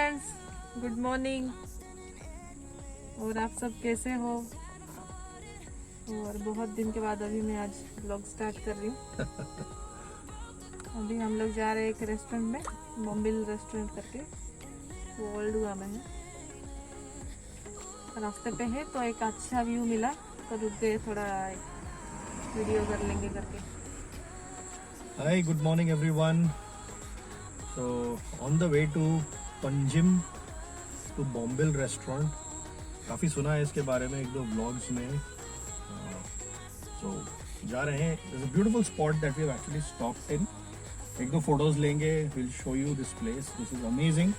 Friends, good morning. और आप सब कैसे हो? और बहुत दिन के बाद अभी मैं आज ब्लॉग स्टार्ट कर रही हूँ। अभी हम लोग जा रहे हैं एक रेस्टोरेंट में, बॉम्बिल रेस्टोरेंट करके, वो ओल्ड गोवा में है। रास्ते पे है तो एक अच्छा व्यू मिला तो रुक गए, थोड़ा वीडियो कर लेंगे करके। Hi, good morning everyone. So on the way to Panjim to Bombil restaurant. काफ़ी सुना है इसके बारे में एक दो vlogs में. So जा रहे हैं. There's a beautiful spot that we have actually stopped in. एक दो photos लेंगे. We'll show you this place. This is amazing.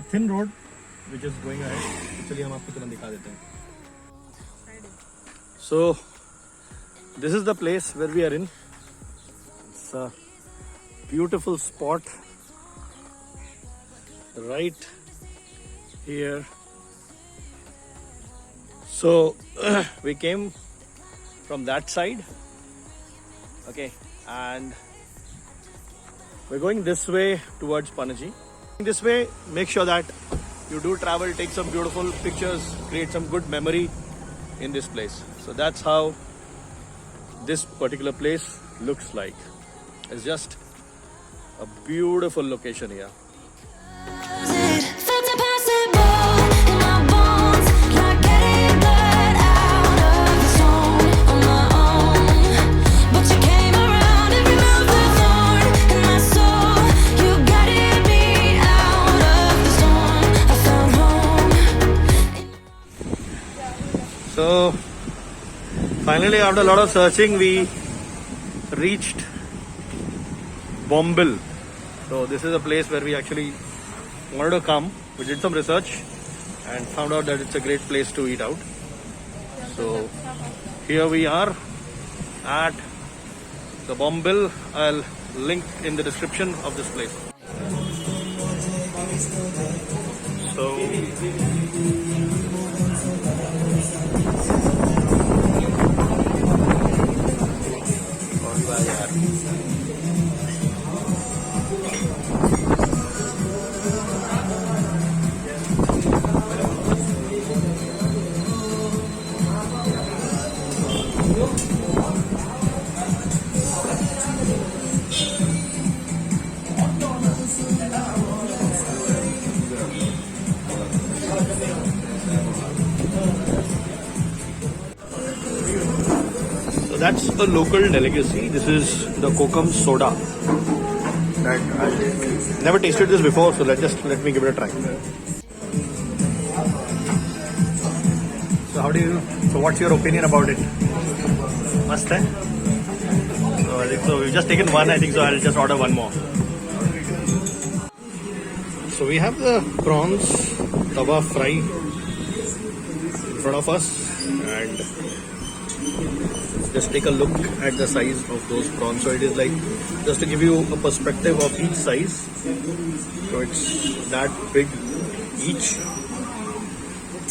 A thin road which is going ahead. चलिए हम आपको तुरंत दिखा देते हैं. So this is the place where we are in. It's a beautiful spot right here. So we came from that side, okay, and we're going this way towards Panaji. This way, make sure that you do travel, take some beautiful pictures, create some good memory in this place. So that's how this particular place looks like. It's just a beautiful location here. Felt impossible in my bones, like getting blood out of the stone on my own. But you came around and removed the thorn in my soul. You guided me out of the storm. I found home. So finally, after a lot of searching, we reached Bombil. So this is a place where we actually wanted to come. We did some research and found out that it's a great place to eat out. So here we are at the Bombil. I'll link in the description of this place. So So that's a local delicacy. This is the kokum soda. That I never tasted this before, so let me give it a try. So what's your opinion about it? Must hai? So I think so. We've just taken one. I think so. I'll just order one more. So we have the prawns tawa fry in front of us, and just take a look at the size of those prawns. So it is like, just to give you a perspective of each size, so it's that big each,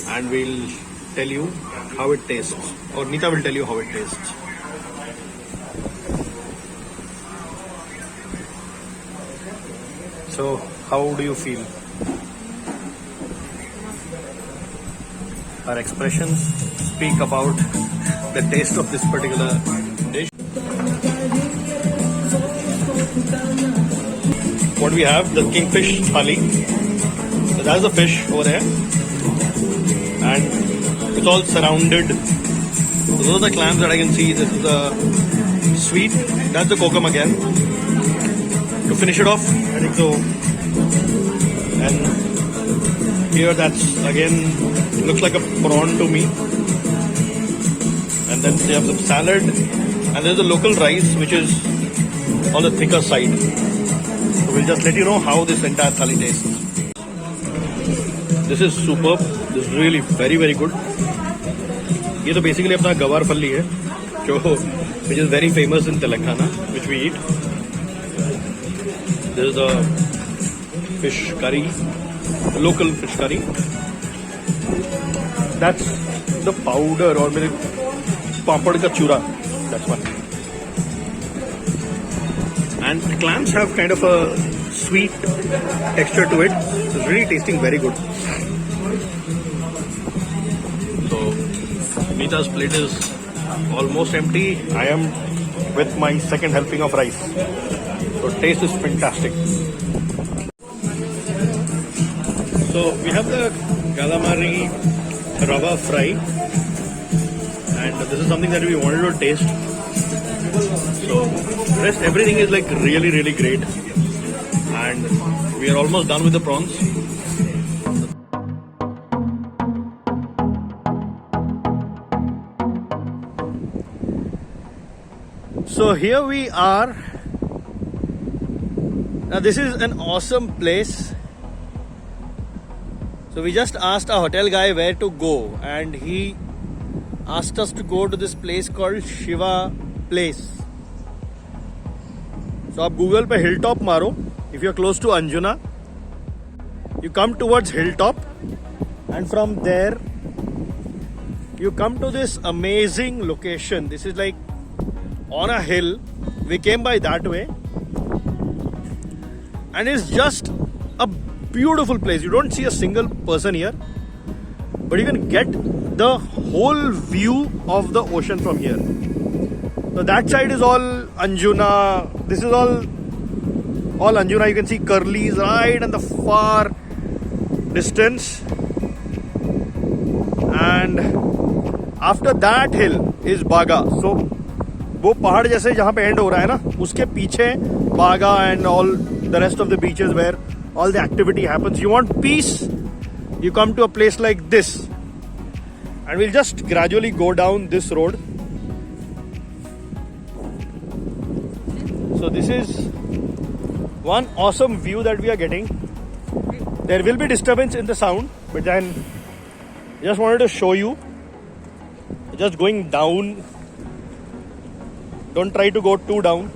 and we'll tell you how it tastes, or Nita will tell you how it tastes. So how do you feel? Our expressions speak about the taste of this particular dish. What we have, the kingfish thali. So that's the fish over there, and it's all surrounded. So those are the clams that I can see. This is the sweet. That's the kokum again. To finish it off, I think so. And here, that's again looks like a prawn to me. And then they have some salad, and there's a local rice which is on the thicker side. So we'll just let you know how this entire thali tastes. This is superb. This is really very very good. ये तो basically अपना गवार फल्ली है, जो which is very famous in Telangana, which we eat. This is a fish curry, local fish curry. That's the powder, or maybe papad ka chura. That's one. And clams have kind of a sweet texture to it. So it's really tasting very good. So Meeta's plate is almost empty. I am with my second helping of rice. So taste is fantastic. So we have the calamari rava fry, and this is something that we wanted to taste. So rest everything is like really great, and we are almost done with the prawns. So here we are. Now this is an awesome place. So we just asked our hotel guy where to go, and he asked us to go to this place called Shiva Place. So आप Google पे Hilltop मारो. If you're close to Anjuna, you come towards Hilltop, and from there you come to this amazing location. This is like on a hill. We came by that way, and it's just a beautiful place. You don't see a single person here, but you can get the whole view of the ocean from here. So that side is all Anjuna. This is all Anjuna. You can see Curly's right in the far distance, and after that hill is Baga. So वो पहाड़ जैसे जहाँ पे and हो रहा है ना, उसके पीछे बागा and all the rest of the beaches where all the activity happens. You want peace, you come to a place like this, and we'll just gradually go down this road. So this is one awesome view that we are getting. There will be disturbance in the sound, but then I just wanted to show you. Just going down. Don't try to go too down,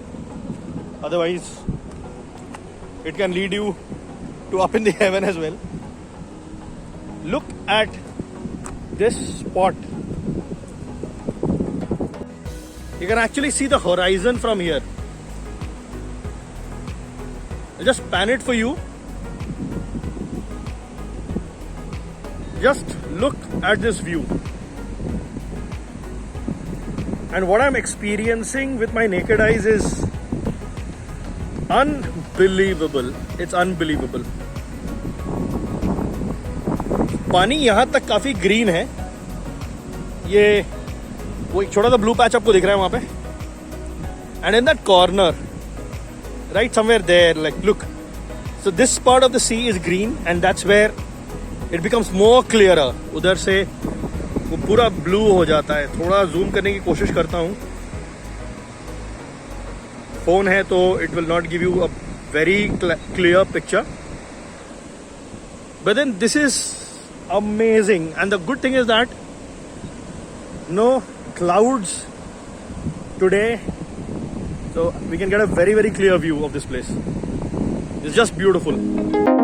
otherwise it can lead you to up in the heaven as well. Look at this spot. You can actually see the horizon from here. I'll just pan it for you. Just look at this view. And what I'm experiencing with my naked eyes is unbelievable. It's unbelievable. पानी यहाँ तक काफी green है. ये वो एक छोटा सा ब्लू पैच आपको दिख रहा है वहाँ पे. And in that corner, right somewhere there, like look. So this part of the sea is green, and that's where it becomes more clearer. उधर से वो पूरा ब्लू हो जाता है. थोड़ा जूम करने की कोशिश करता हूँ. फोन है तो it will not give you a very clear picture, but then this is amazing. And the good thing is that no clouds today, so we can get a very clear view of this place. It's just beautiful.